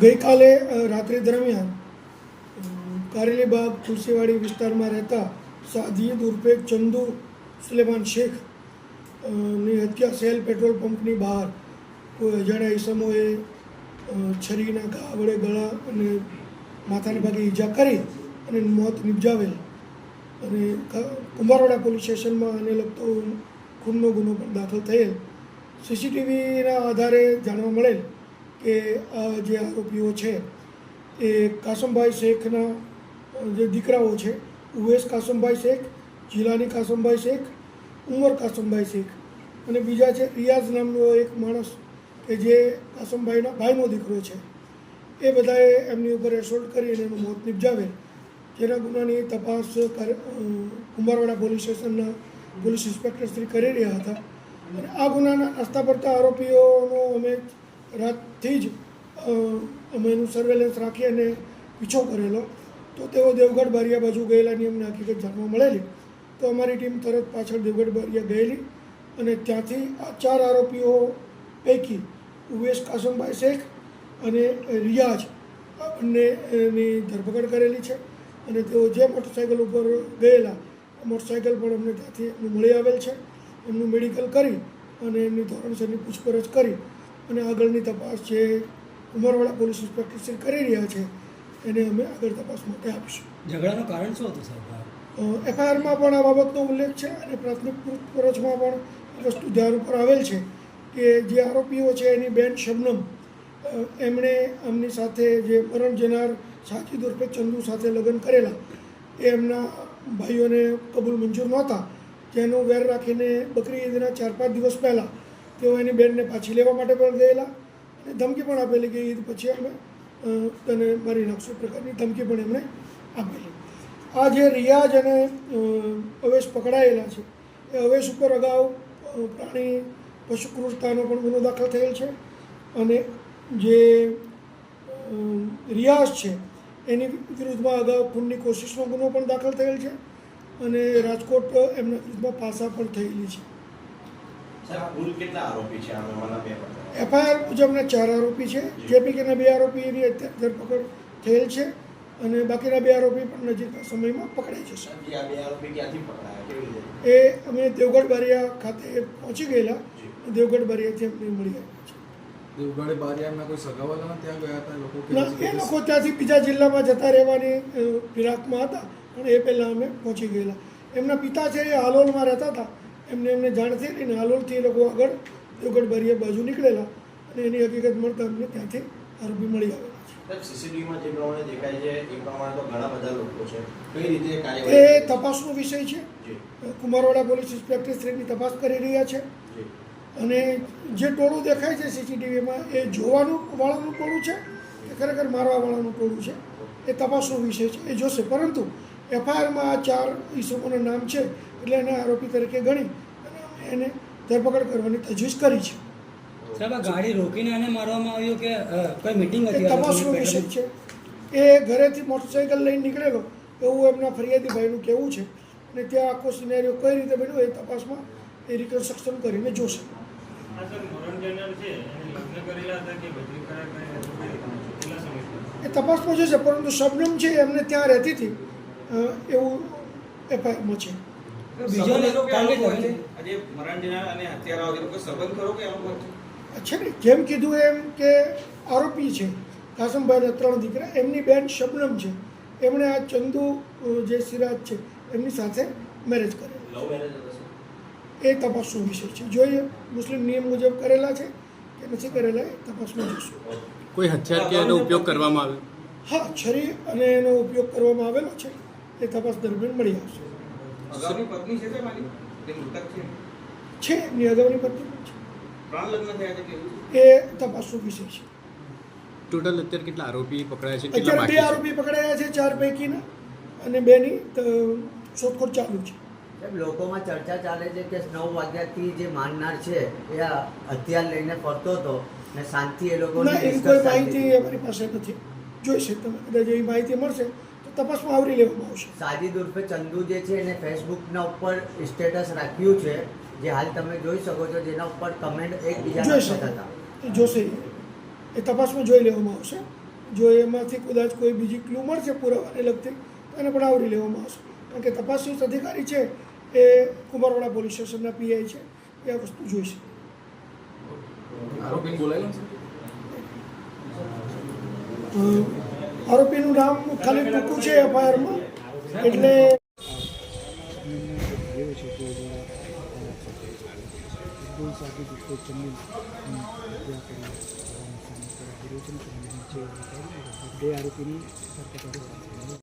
ગઈકાલે રાત્રિ દરમિયાન કારેલીબાગ તુલસીવાડી વિસ્તારમાં રહેતા સાદિદ ઉર્ફે ચંદુ સુલેમાન શેખ ની હત્યા સેલ પેટ્રોલ પંપની બહાર કોઈ અજાણ્યા ઈસમોએ છરીના ઘા વડે ગળા અને માથાના ભાગે ઈજા કરી અને મોત નિપજાવેલ અને કુંભારવાડા પોલીસ સ્ટેશનમાં આને લગતો ખૂનનો ગુનો પણ દાખલ થયેલ. સીસીટીવીના આધારે જાણવા મળેલ કે આ જે આરોપીઓ છે એ કાસમભાઈ શેખના જે દીકરાઓ છે, ઉવેશ કાસમભાઈ શેખ, જીલાની કાસમભાઈ શેખ, ઉમર કાસમભાઈ શેખ અને બીજા છે રિયાઝ નામનો એક માણસ કે જે કાસમભાઈના ભાઈનો દીકરો છે. એ બધાએ એમની ઉપર એસોલ્ટ કરી અને એનું મોત નિપજાવેલ, જેના ગુનાની તપાસ કુંભારવાડા પોલીસ સ્ટેશનના પોલીસ ઇન્સ્પેક્ટર શ્રી કરી રહ્યા હતા. અને આ ગુનાના નાસ્તા પડતા આરોપીઓનો અમે રાતથી જ અમે એનું સર્વેલન્સ રાખી અને પીછો કરેલો. તો તેઓ દેવગઢ બારિયા બાજુ ગયેલાની અમને હકીકત જાણવા મળેલી. તો અમારી ટીમ તરત પાછળ દેવગઢ બારિયા ગયેલી અને ત્યાંથી આ 4 આરોપીઓ પૈકી ઉવેશ કાસમભાઈ શેખ અને રિયાઝ આ બંનેની ધરપકડ કરેલી છે. અને તેઓ જે મોટરસાઇકલ ઉપર ગયેલા મોટરસાઇકલ પણ અમને ત્યાંથી એમનું મળી આવેલ છે. એમનું મેડિકલ કરી અને એમની ધોરણસરની પૂછપરછ કરી અને આગળની તપાસ જે કુંભારવાડા પોલીસ ઇન્સ્પેક્ટર શ્રી કરી રહ્યા છે એને અમે આગળ તપાસ માટે આપીશું. ઝઘડાનું કારણ શું હતું સાહેબ? એફઆઈઆરમાં પણ આ બાબતનો ઉલ્લેખ છે અને પ્રાથમિક પૂછપરછમાં પણ એ વસ્તુ ધ્યાન ઉપર આવેલ છે કે જે આરોપીઓ છે એની બેન શબનમ એમણે આમની સાથે જે મરણ જનાર સાજિદ ઉર્ફે ચંદુ સાથે લગ્ન કરેલા એ એમના ભાઈઓને કબૂલ મંજૂર નહોતા, જેનો વેર રાખીને બકરી ઈદના 4-5 દિવસ પહેલાં તેઓ એની બેનને પાછી લેવા માટે પણ ગયેલા અને ધમકી પણ આપેલી કે ઈદ પછી અમે તને મારી નાખશું પ્રકારની ધમકી પણ એમણે આપેલી. આ જે રિયાઝ અને અવેશ પકડાયેલા છે એ અવેશ ઉપર અગાઉ પ્રાણી પશુ ક્રૂરતાનો પણ ગુનો દાખલ થયેલ છે અને જે રિયાઝ છે એની વિરુદ્ધમાં અગાઉ ખૂનની કોશિશનો ગુનો પણ દાખલ થયેલ છે અને રાજકોટ એમના વિરુદ્ધમાં પાસા પણ થયેલી છે. એફઆઈઆર મુજબના 4 આરોપી છે. જે પૈકીના 2 આરોપીની અત્યારે ધરપકડ થયેલ છે અને બાકીના 2 આરોપી પણ નજીકના સમયમાં પકડાઈ જશે. એ અમે દેવગઢ બારિયા ખાતે પહોંચી ગયેલા, દેવગઢ બારિયાથી અમને મળી આવ્યા છે. દેવગઢ બારિયામાં કોઈ સગાવાલા ત્યાં ગયા હતા લોકો? એ લોકો ત્યાંથી બીજા જિલ્લામાં જતા રહેવાની ફિરાકમાં હતા પણ એ પહેલાં અમે પહોંચી ગયેલા. એમના પિતા છે એ હાલોલમાં રહેતા હતા, એમને જાણ થયેલી ને હાલોલથી એ લોકો આગળ દેવગઢ બારિયા બાજુ નીકળેલા અને એની હકીકત મળતા અમને ત્યાંથી આરોપી મળી આવેલા છે. સીસીટીવીમાં જે પ્રમાણે દેખાય છે એ પ્રમાણે તો ઘણા બધા લોકો છે, કઈ રીતે એ તપાસનો વિષય છે. કુંભારવાડા પોલીસ ઇન્સ્પેક્ટર શ્રીની તપાસ કરી રહ્યા છે અને જે ટોળું દેખાય છે સીસીટીવીમાં એ જોવાનું વાળાનું ટોળું છે કે ખરેખર મારવાવાળાનું ટોળું છે એ તપાસનો વિષય છે, એ જોશે. પરંતુ એફઆઈઆરમાં આ 4 ઈસમોના નામ છે એટલે એને આરોપી તરીકે ગણી અને એને ધરપકડ કરવાની તજવીજ કરી છે. સાહેબ, આ ગાડી રોકીને એને મારવામાં આવ્યો કે કોઈ મીટિંગ હતી? તપાસનો વિષય છે. એ ઘરેથી મોટરસાઇકલ લઈને નીકળેલો એવું એમના ફરિયાદી ભાઈનું કહેવું છે અને ત્યાં આખો સિનેરિયો કઈ રીતે બન્યો એ તપાસમાં એ રિકન્સ્ટ્રક્શન કરીને જોશે. એ તપાસમાં જોશે, પરંતુ શબનમ છે એમને ત્યાં રહેતી હતી એવું એફઆઈઆરમાં છે. છે ને, જેમ કીધું એમ કે આરોપી છે કાસમભાઈના 3 દીકરા, એમની બેન શબનમ છે, એમણે આ ચંદુ જે સિરાજ છે એમની સાથે મેરેજ કરેલા. એ તપાસનો વિષય છે. જોઈએ મુસ્લિમ નિયમ મુજબ કરેલા છે કે નથી કરેલા એ તપાસમાં જોશું. કોઈ હથિયાર કે એનો ઉપયોગ કરવામાં આવ્યો? હા, છરી અને એનો ઉપયોગ કરવામાં આવેલો છે, એ તપાસ દરમિયાન મળી આવશે. છે એમની અગાઉની પત્ની છે, એ તપાસનો વિષય છે. ટોટલ અત્યારે કેટલા આરોપી પકડાયા છે? અત્યારે 2 આરોપી પકડાયા છે 4 પૈકીના અને 2ની શોધખોળ ચાલુ છે. લોકોમાં ચર્ચા ચાલે છે કે 9 વાગ્યાથી જે મારનાર છે એ હથિયાર લઈને ફરતો હતો ને શાંતિ એ લોકો એની કોઈ માહિતી અમારી પાસે નથી. જોઈશે તમે કદાચ એવી માહિતી મળશે તો તપાસમાં આવરી લેવામાં આવશે. સાજિદ ઉર્ફે ચંદુ જે છે એને ફેસબુકના ઉપર સ્ટેટસ રાખ્યું છે જે હાલ તમે જોઈ શકો છો જેના ઉપર કમેન્ટ એકબીજાના જોઈ થતા શકો હતા. એ જોશે એ તપાસમાં જોઈ લેવામાં આવશે. જો એમાંથી કદાચ કોઈ બીજી ક્લુ મળશે પુરાવાને લગતી તો એને પણ આવરી લેવામાં આવશે. કારણ કે તપાસનીશ અધિકારી છે એ કુમારવાડા પોલીસ સ્ટેશનના પીઆઈ છે, એ આ વસ્તુ જોઈશે. આરોપીને બોલાયેલો છે? આરોપીનું નામ ખાલી ટૂંકું છે એફઆઈઆરમાં, એટલે થયો છે તે દ્વારા સાબિત રીતે જમીન હત્યા કરી સામે કરાઈ રહ્યો છે. બે આરોપીની ધરપકડ કરવામાં આવી.